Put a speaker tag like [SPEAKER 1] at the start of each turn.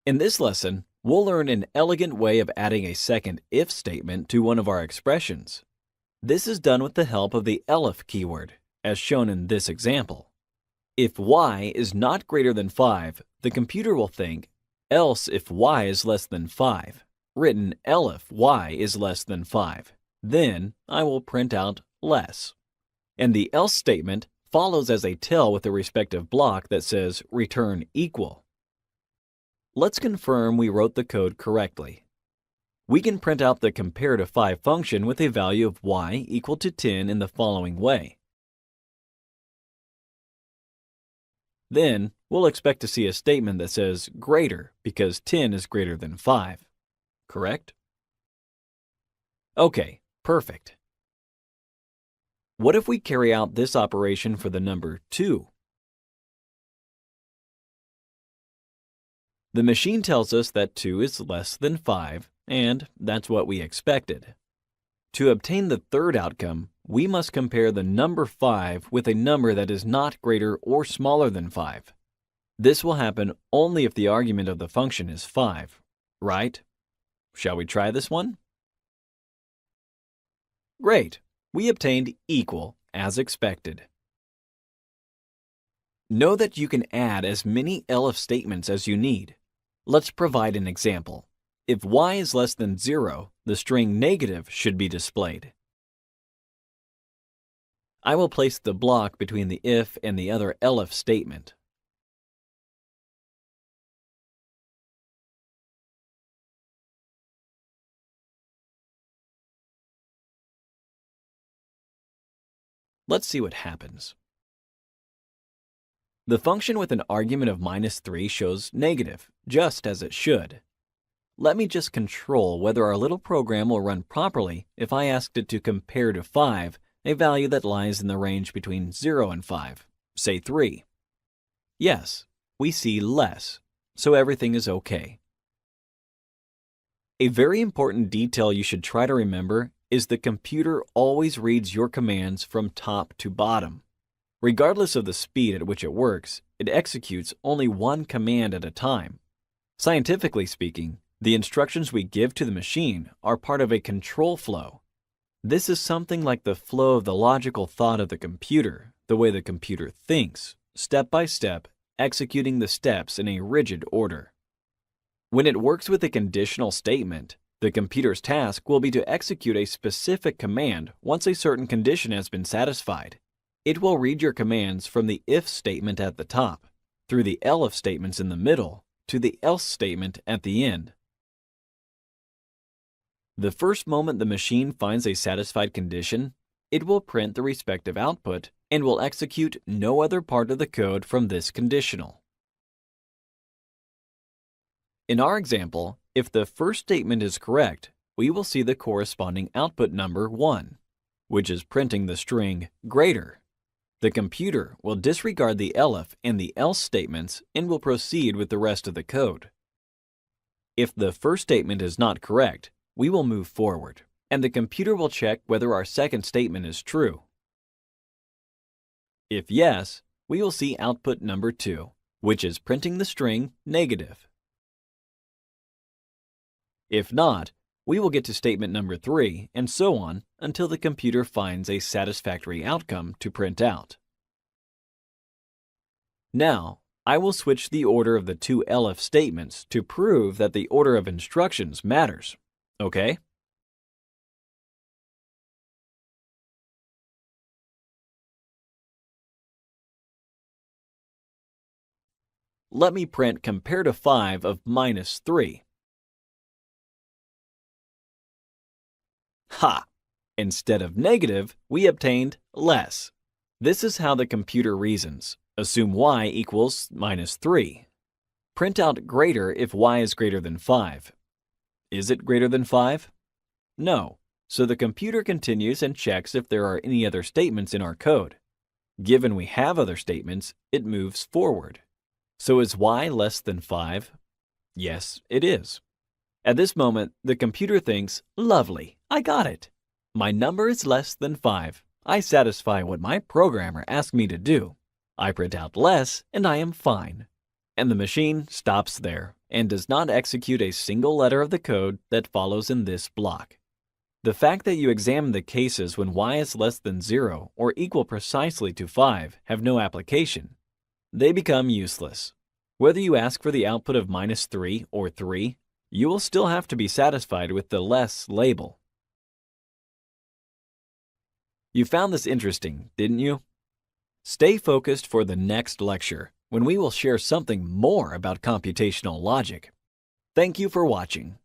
[SPEAKER 1] In this lesson, we'll learn an elegant way of adding a second if statement to one of our expressions. This is done with the help of the ELIF keyword, as shown in this example. If y is not greater than 5, the computer will think, else if y is less than 5, written ELIF y is less than 5. Then I will print out less. And the else statement follows as a tail with the respective block that says return equal. Let's confirm we wrote the code correctly. We can print out the compare to 5 function with a value of y equal to 10 in the following way. Then, we'll expect to see a statement that says greater because 10 is greater than 5. Correct? Okay, perfect. What if we carry out this operation for the number 2? The machine tells us that 2 is less than 5, and that's what we expected. To obtain the third outcome, we must compare the number 5 with a number that is not greater or smaller than 5. This will happen only if the argument of the function is 5, right? Shall we try this one? Great! We obtained equal as expected. Know that you can add as many ELIF statements as you need. Let's provide an example. If y is less than 0, the string negative should be displayed. I will place the block between the if and the other ELIF statement. Let's see what happens. The function with an argument of -3 shows negative, just as it should. Let me just control whether our little program will run properly if I asked it to compare to 5 a value that lies in the range between 0 and 5, say 3. Yes, we see less, so everything is okay. A very important detail you should try to remember is the computer always reads your commands from top to bottom. Regardless of the speed at which it works, it executes only one command at a time. Scientifically speaking, the instructions we give to the machine are part of a control flow. This is something like the flow of the logical thought of the computer, the way the computer thinks, step by step, executing the steps in a rigid order. When it works with a conditional statement, the computer's task will be to execute a specific command once a certain condition has been satisfied. It will read your commands from the if statement at the top, through the ELIF statements in the middle, to the else statement at the end. The first moment the machine finds a satisfied condition, it will print the respective output and will execute no other part of the code from this conditional. In our example, if the first statement is correct, we will see the corresponding output number 1, which is printing the string greater. The computer will disregard the ELIF and the else statements and will proceed with the rest of the code. If the first statement is not correct, we will move forward, and the computer will check whether our second statement is true. If yes, we will see output number 2, which is printing the string negative. If not, we will get to statement number 3, and so on until the computer finds a satisfactory outcome to print out. Now, I will switch the order of the two ELIF statements to prove that the order of instructions matters. Okay? Let me print compare to 5 of -3. Ha! Instead of negative, we obtained less. This is how the computer reasons. Assume y equals -3. Print out greater if y is greater than 5. Is it greater than 5? No, so the computer continues and checks if there are any other statements in our code. Given we have other statements, it moves forward. So is y less than 5? Yes, it is. At this moment, the computer thinks, lovely, I got it. My number is less than 5. I satisfy what my programmer asked me to do. I print out less, and I am fine. and the machine stops there and does not execute a single letter of the code that follows in this block. The fact that you examine the cases when y is less than 0 or equal precisely to 5 have no application. They become useless. Whether you ask for the output of -3 or 3, you will still have to be satisfied with the less label. You found this interesting, didn't you? Stay focused for the next lecture, when we will share something more about computational logic. Thank you for watching.